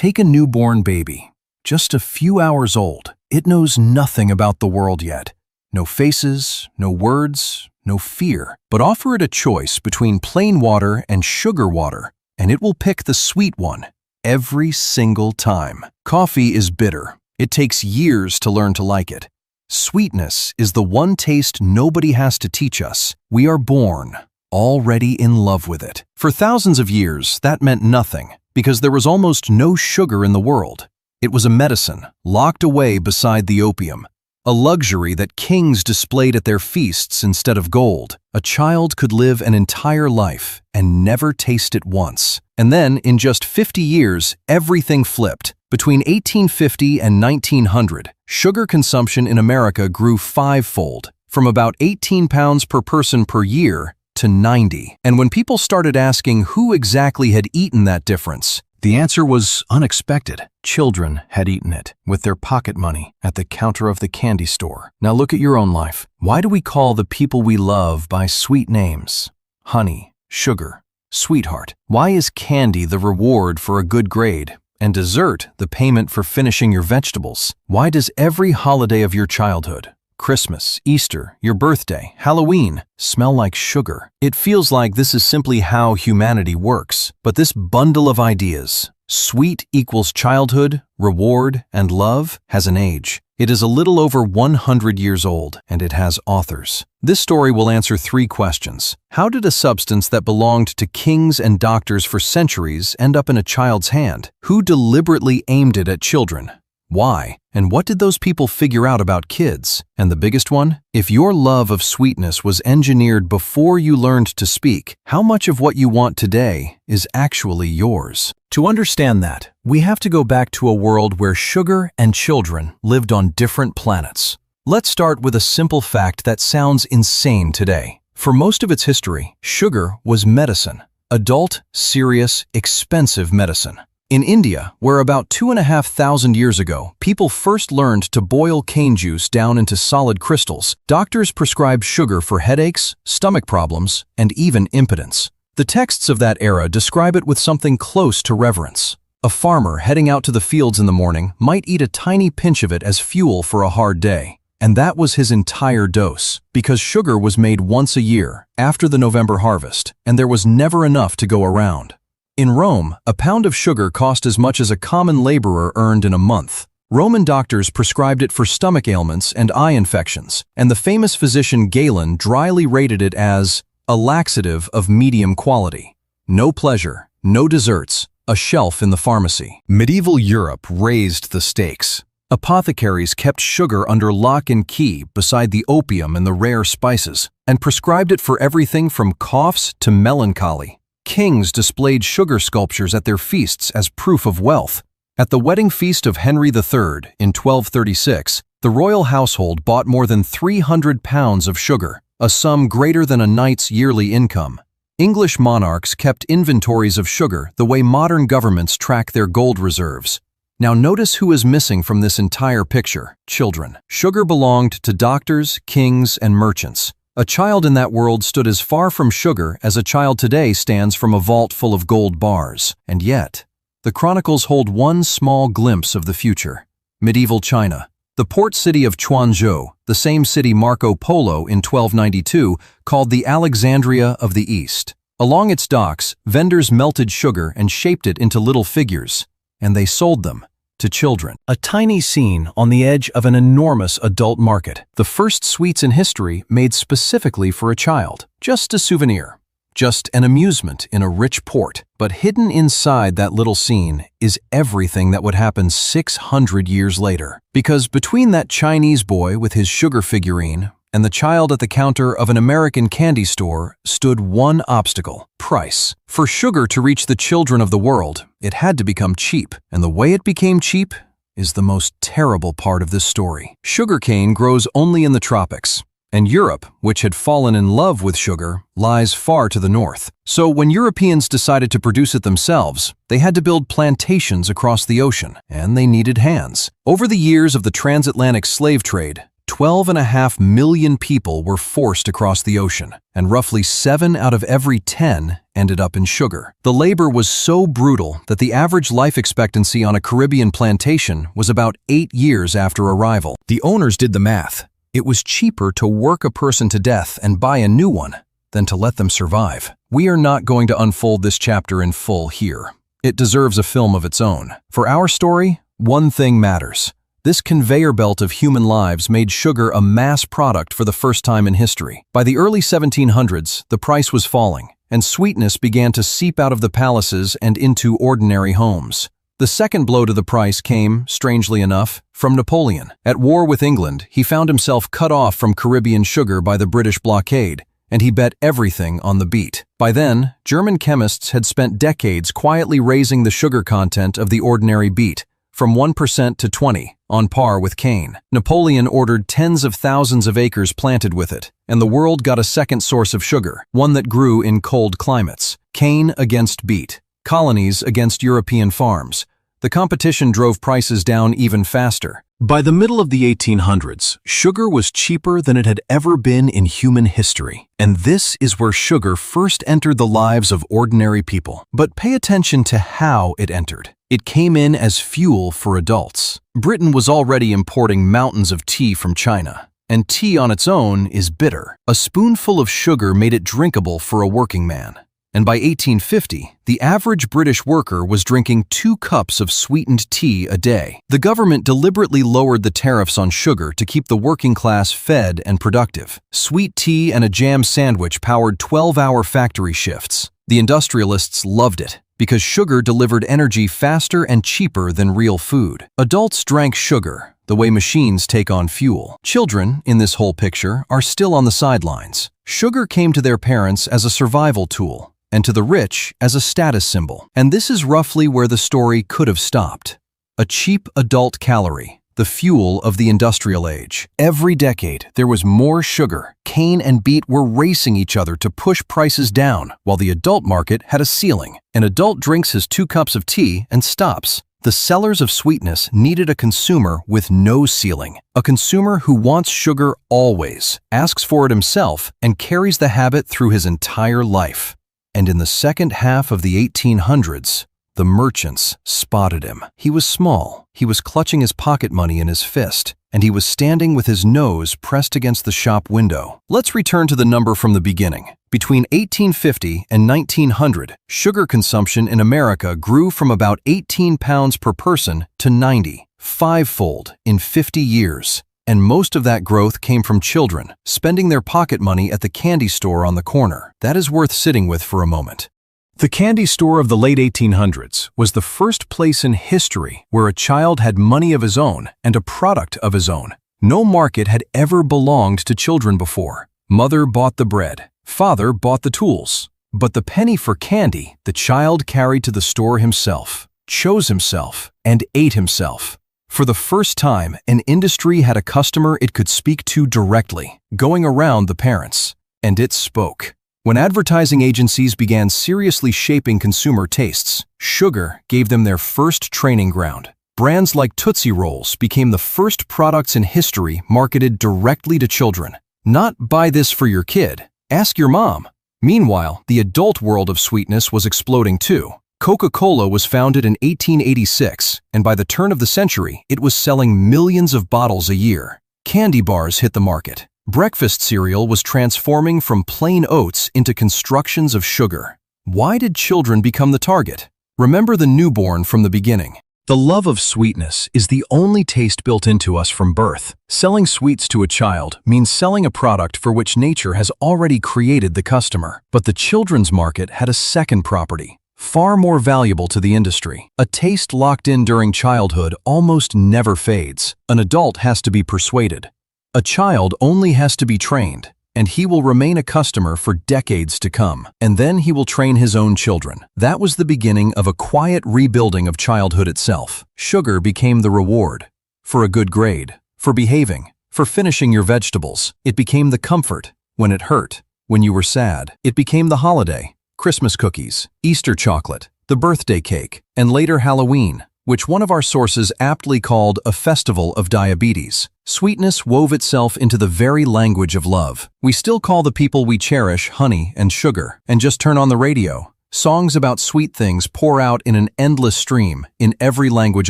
Take a newborn baby, just a few hours old. It knows nothing about the world yet. No faces, no words, no fear. But offer it a choice between plain water and sugar water, and it will pick the sweet one every single time. Coffee is bitter. It takes years to learn to like it. Sweetness is the one taste nobody has to teach us. We are born already in love with it. For thousands of years, that meant nothing, because there was almost no sugar in the world. It was a medicine, locked away beside the opium. A luxury that kings displayed at their feasts instead of gold. A child could live an entire life and never taste it once. And then, in just 50 years, everything flipped. Between 1850 and 1900, sugar consumption in America grew fivefold, from about 18 pounds per person per year to 90. And when people started asking who exactly had eaten that difference, the answer was unexpected. Children had eaten it with their pocket money at the counter of the candy store. Now look at your own life. Why do we call the people we love by sweet names? Honey, sugar, sweetheart. Why is candy the reward for a good grade and dessert the payment for finishing your vegetables? Why does every holiday of your childhood, Christmas, Easter, your birthday, Halloween, smell like sugar? It feels like this is simply how humanity works. But this bundle of ideas, sweet equals childhood, reward, and love, has an age. It is a little over 100 years old, and it has authors. This story will answer 3 questions. How did a substance that belonged to kings and doctors for centuries end up in a child's hand? Who deliberately aimed it at children? Why? And what did those people figure out about kids? And the biggest one? If your love of sweetness was engineered before you learned to speak, how much of what you want today is actually yours? To understand that, we have to go back to a world where sugar and children lived on different planets. Let's start with a simple fact that sounds insane today. For most of its history, sugar was medicine. Adult, serious, expensive medicine. In India, where about 2,500 years ago, people first learned to boil cane juice down into solid crystals, doctors prescribed sugar for headaches, stomach problems, and even impotence. The texts of that era describe it with something close to reverence. A farmer heading out to the fields in the morning might eat a tiny pinch of it as fuel for a hard day. And that was his entire dose, because sugar was made once a year, after the November harvest, and there was never enough to go around. In Rome, a pound of sugar cost as much as a common laborer earned in a month. Roman doctors prescribed it for stomach ailments and eye infections, and the famous physician Galen dryly rated it as a laxative of medium quality. No pleasure, no desserts, a shelf in the pharmacy. Medieval Europe raised the stakes. Apothecaries kept sugar under lock and key beside the opium and the rare spices, and prescribed it for everything from coughs to melancholy. Kings displayed sugar sculptures at their feasts as proof of wealth. At the wedding feast of Henry III in 1236, the royal household bought more than 300 pounds of sugar, a sum greater than a knight's yearly income. English monarchs kept inventories of sugar the way modern governments track their gold reserves. Now notice who is missing from this entire picture: children. Sugar belonged to doctors, kings, and merchants. A child in that world stood as far from sugar as a child today stands from a vault full of gold bars. And yet, the chronicles hold one small glimpse of the future. Medieval China. The port city of Quanzhou, the same city Marco Polo in 1292 called the Alexandria of the East. Along its docks, vendors melted sugar and shaped it into little figures, and they sold them to children. A tiny scene on the edge of an enormous adult market. The first sweets in history made specifically for a child. Just a souvenir. Just an amusement in a rich port. But hidden inside that little scene is everything that would happen 600 years later. Because between that Chinese boy with his sugar figurine and the child at the counter of an American candy store stood one obstacle: price. For sugar to reach the children of the world, it had to become cheap. And the way it became cheap is the most terrible part of this story. Sugarcane grows only in the tropics, and Europe, which had fallen in love with sugar, lies far to the north. So when Europeans decided to produce it themselves, they had to build plantations across the ocean, and they needed hands. Over the years of the transatlantic slave trade, 12.5 million people were forced across the ocean, and roughly 7 out of every 10 ended up in sugar. The labor was so brutal that the average life expectancy on a Caribbean plantation was about 8 years after arrival. The owners did the math. It was cheaper to work a person to death and buy a new one than to let them survive. We are not going to unfold this chapter in full here. It deserves a film of its own. For our story, one thing matters. This conveyor belt of human lives made sugar a mass product for the first time in history. By the early 1700s, the price was falling, and sweetness began to seep out of the palaces and into ordinary homes. The second blow to the price came, strangely enough, from Napoleon. At war with England, he found himself cut off from Caribbean sugar by the British blockade, and he bet everything on the beet. By then, German chemists had spent decades quietly raising the sugar content of the ordinary beet, from 1% to 20%, on par with cane. Napoleon ordered tens of thousands of acres planted with it, and the world got a second source of sugar, one that grew in cold climates. Cane against beet, colonies against European farms. The competition drove prices down even faster. By the middle of the 1800s, sugar was cheaper than it had ever been in human history. And this is where sugar first entered the lives of ordinary people. But pay attention to how it entered. It came in as fuel for adults. Britain was already importing mountains of tea from China, and tea on its own is bitter. A spoonful of sugar made it drinkable for a working man. And by 1850, the average British worker was drinking 2 cups of sweetened tea a day. The government deliberately lowered the tariffs on sugar to keep the working class fed and productive. Sweet tea and a jam sandwich powered 12-hour factory shifts. The industrialists loved it, because sugar delivered energy faster and cheaper than real food. Adults drank sugar, the way machines take on fuel. Children, in this whole picture, are still on the sidelines. Sugar came to their parents as a survival tool, and to the rich as a status symbol. And this is roughly where the story could have stopped. A cheap adult calorie, the fuel of the industrial age. Every decade, there was more sugar. Cane and beet were racing each other to push prices down, while the adult market had a ceiling. An adult drinks his 2 cups of tea and stops. The sellers of sweetness needed a consumer with no ceiling. A consumer who wants sugar always, asks for it himself, and carries the habit through his entire life. And in the second half of the 1800s, the merchants spotted him. He was small, he was clutching his pocket money in his fist, and he was standing with his nose pressed against the shop window. Let's return to the number from the beginning. Between 1850 and 1900, sugar consumption in America grew from about 18 pounds per person to 90, 5-fold in 50 years. And most of that growth came from children, spending their pocket money at the candy store on the corner. That is worth sitting with for a moment. The candy store of the late 1800s was the first place in history where a child had money of his own and a product of his own. No market had ever belonged to children before. Mother bought the bread, father bought the tools. But the penny for candy the child carried to the store himself, chose himself, and ate himself. For the first time, an industry had a customer it could speak to directly, going around the parents. And it spoke. When advertising agencies began seriously shaping consumer tastes, sugar gave them their first training ground. Brands like Tootsie Rolls became the first products in history marketed directly to children. Not buy this for your kid, ask your mom. Meanwhile, the adult world of sweetness was exploding too. Coca-Cola was founded in 1886, and by the turn of the century, it was selling millions of bottles a year. Candy bars hit the market. Breakfast cereal was transforming from plain oats into constructions of sugar. Why did children become the target? Remember the newborn from the beginning. The love of sweetness is the only taste built into us from birth. Selling sweets to a child means selling a product for which nature has already created the customer. But the children's market had a second property, far more valuable to the industry. A taste locked in during childhood almost never fades. An adult has to be persuaded. A child only has to be trained, and he will remain a customer for decades to come. And then he will train his own children. That was the beginning of a quiet rebuilding of childhood itself. Sugar became the reward. For a good grade, for behaving, for finishing your vegetables. It became the comfort when it hurt, when you were sad. It became the holiday. Christmas cookies, Easter chocolate, the birthday cake, and later Halloween. which one of our sources aptly called a festival of diabetes. Sweetness wove itself into the very language of love. We still call the people we cherish honey and sugar, and just turn on the radio. Songs about sweet things pour out in an endless stream in every language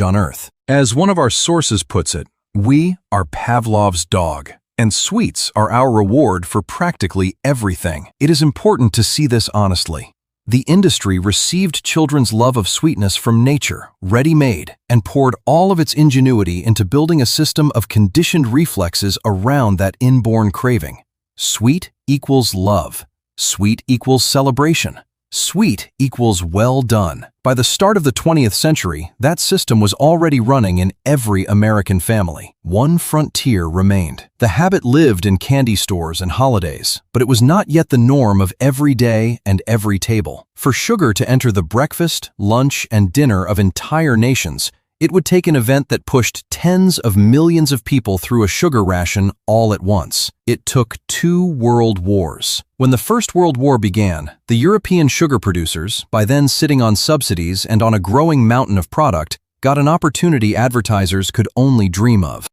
on earth. As one of our sources puts it, we are Pavlov's dog, and sweets are our reward for practically everything. It is important to see this honestly. The industry received children's love of sweetness from nature, ready-made, and poured all of its ingenuity into building a system of conditioned reflexes around that inborn craving. Sweet equals love. Sweet equals celebration. Sweet equals well done. By the start of the 20th century, that system was already running in every American family. One frontier remained. The habit lived in candy stores and holidays, but it was not yet the norm of every day and every table. For sugar to enter the breakfast, lunch, and dinner of entire nations, it would take an event that pushed tens of millions of people through a sugar ration all at once. It took 2 world wars. When the First World War began, the European sugar producers, by then sitting on subsidies and on a growing mountain of product, got an opportunity advertisers could only dream of.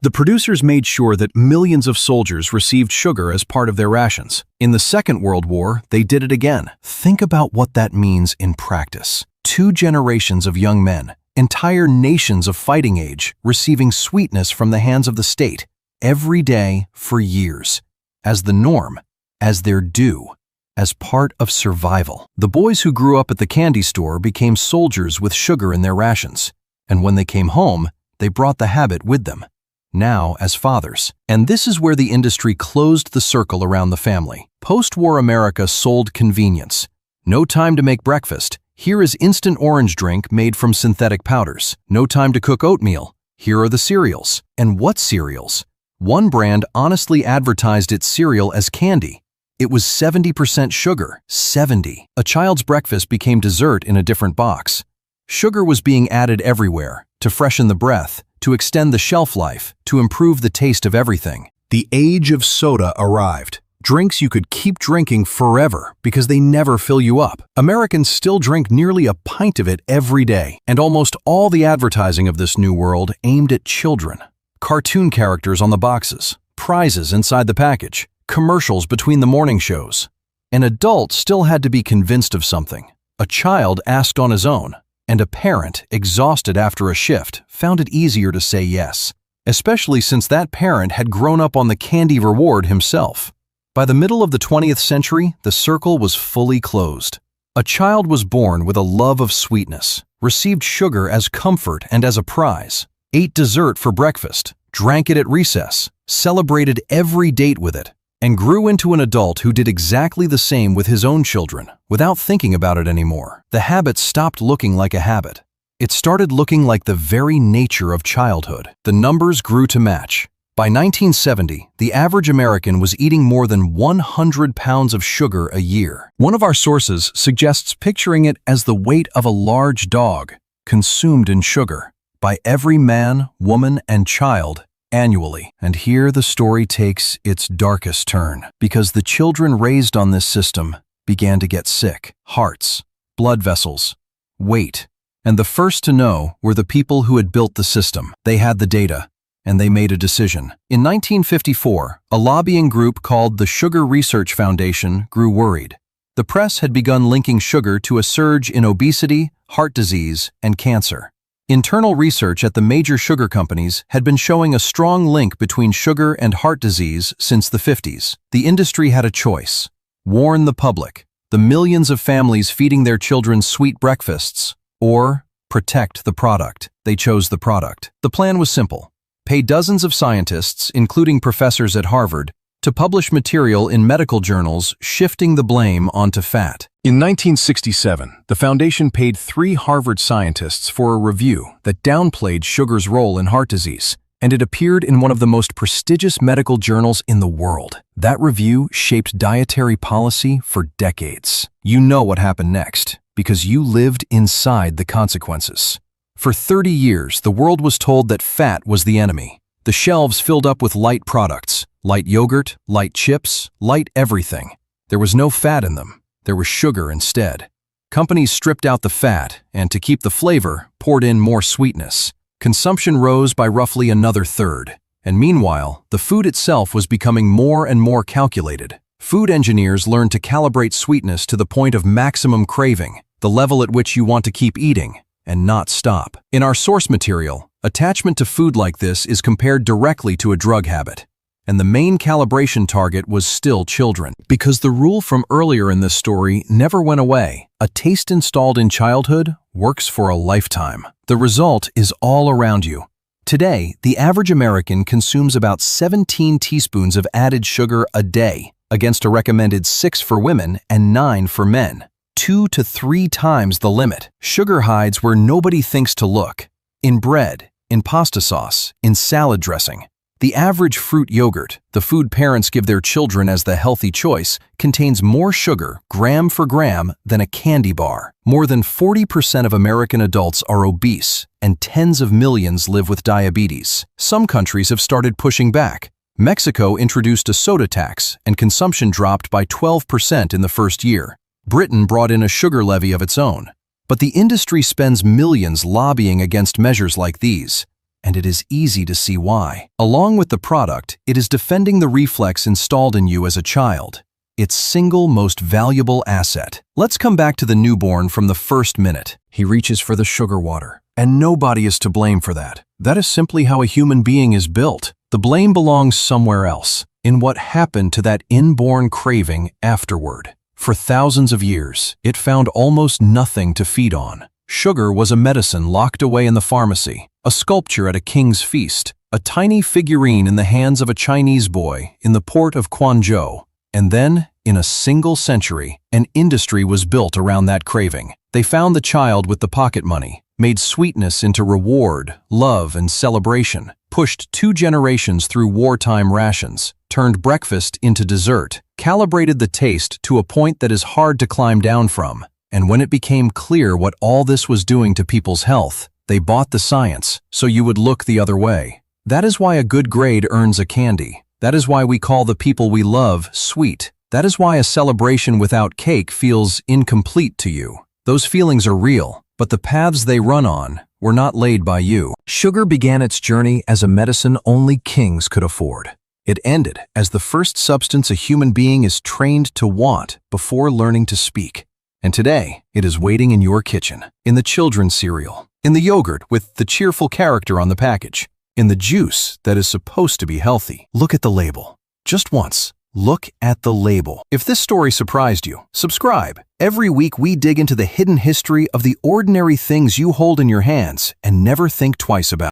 The producers made sure that millions of soldiers received sugar as part of their rations. In the Second World War, they did it again. Think about what that means in practice. 2 generations of young men, entire nations of fighting age, receiving sweetness from the hands of the state, every day for years, as the norm, as their due, as part of survival. The boys who grew up at the candy store became soldiers with sugar in their rations, and when they came home, they brought the habit with them, now as fathers. And this is where the industry closed the circle around the family. Post-war America sold convenience. No time to make breakfast. Here is instant orange drink made from synthetic powders. No time to cook oatmeal. Here are the cereals. And what cereals? One brand honestly advertised its cereal as candy. It was 70% sugar. 70. A child's breakfast became dessert in a different box. Sugar was being added everywhere, to freshen the breath, to extend the shelf life, to improve the taste of everything. The age of soda arrived. Drinks you could keep drinking forever because they never fill you up. Americans still drink nearly a pint of it every day, and almost all the advertising of this new world aimed at children. Cartoon characters on the boxes, prizes inside the package, commercials between the morning shows. An adult still had to be convinced of something. A child asked on his own, and a parent, exhausted after a shift, found it easier to say yes, especially since that parent had grown up on the candy reward himself. By the middle of the 20th century, the circle was fully closed. A child was born with a love of sweetness, received sugar as comfort and as a prize, ate dessert for breakfast, drank it at recess, celebrated every date with it, and grew into an adult who did exactly the same with his own children, without thinking about it anymore. The habit stopped looking like a habit. It started looking like the very nature of childhood. The numbers grew to match. By 1970, the average American was eating more than 100 pounds of sugar a year. One of our sources suggests picturing it as the weight of a large dog, consumed in sugar, by every man, woman, and child annually. And here the story takes its darkest turn, because the children raised on this system began to get sick. Hearts, blood vessels, weight. And the first to know were the people who had built the system. They had the data, and they made a decision. In 1954, a lobbying group called the Sugar Research Foundation grew worried. The press had begun linking sugar to a surge in obesity, heart disease, and cancer. Internal research at the major sugar companies had been showing a strong link between sugar and heart disease since the 50s. The industry had a choice: warn the public, the millions of families feeding their children sweet breakfasts, or protect the product. They chose the product. The plan was simple: pay dozens of scientists, including professors at Harvard, to publish material in medical journals shifting the blame onto fat. In 1967, the foundation paid 3 Harvard scientists for a review that downplayed sugar's role in heart disease, and it appeared in one of the most prestigious medical journals in the world. That review shaped dietary policy for decades. You know what happened next, because you lived inside the consequences. For 30 years, the world was told that fat was the enemy. The shelves filled up with light products, light yogurt, light chips, light everything. There was no fat in them. There was sugar instead. Companies stripped out the fat and, to keep the flavor, poured in more sweetness. Consumption rose by roughly another third. And meanwhile, the food itself was becoming more and more calculated. Food engineers learned to calibrate sweetness to the point of maximum craving, the level at which you want to keep eating and not stop. In our source material, attachment to food like this is compared directly to a drug habit. And the main calibration target was still children. Because the rule from earlier in this story never went away. A taste installed in childhood works for a lifetime. The result is all around you. Today, the average American consumes about 17 teaspoons of added sugar a day, against a recommended 6 for women and 9 for men. 2 to 3 times the limit. Sugar hides where nobody thinks to look. In bread, in pasta sauce, in salad dressing. The average fruit yogurt, the food parents give their children as the healthy choice, contains more sugar, gram for gram, than a candy bar. More than 40% of American adults are obese, and tens of millions live with diabetes. Some countries have started pushing back. Mexico introduced a soda tax, and consumption dropped by 12% in the first year. Britain brought in a sugar levy of its own. But the industry spends millions lobbying against measures like these. And it is easy to see why. Along with the product, it is defending the reflex installed in you as a child, its single most valuable asset. Let's come back to the newborn from the first minute. He reaches for the sugar water. And nobody is to blame for that. That is simply how a human being is built. The blame belongs somewhere else, in what happened to that inborn craving afterward. For thousands of years, it found almost nothing to feed on. Sugar was a medicine locked away in the pharmacy, a sculpture at a king's feast, a tiny figurine in the hands of a Chinese boy in the port of Quanzhou. And then, in a single century, an industry was built around that craving. They found the child with the pocket money, made sweetness into reward, love, and celebration, pushed 2 generations through wartime rations, turned breakfast into dessert, calibrated the taste to a point that is hard to climb down from. And when it became clear what all this was doing to people's health, they bought the science, so you would look the other way. That is why a good grade earns a candy. That is why we call the people we love sweet. That is why a celebration without cake feels incomplete to you. Those feelings are real, but the paths they run on were not laid by you. Sugar began its journey as a medicine only kings could afford. It ended as the first substance a human being is trained to want before learning to speak. And today, it is waiting in your kitchen, in the children's cereal, in the yogurt with the cheerful character on the package, in the juice that is supposed to be healthy. Look at the label. Just once, look at the label. If this story surprised you, subscribe. Every week we dig into the hidden history of the ordinary things you hold in your hands and never think twice about.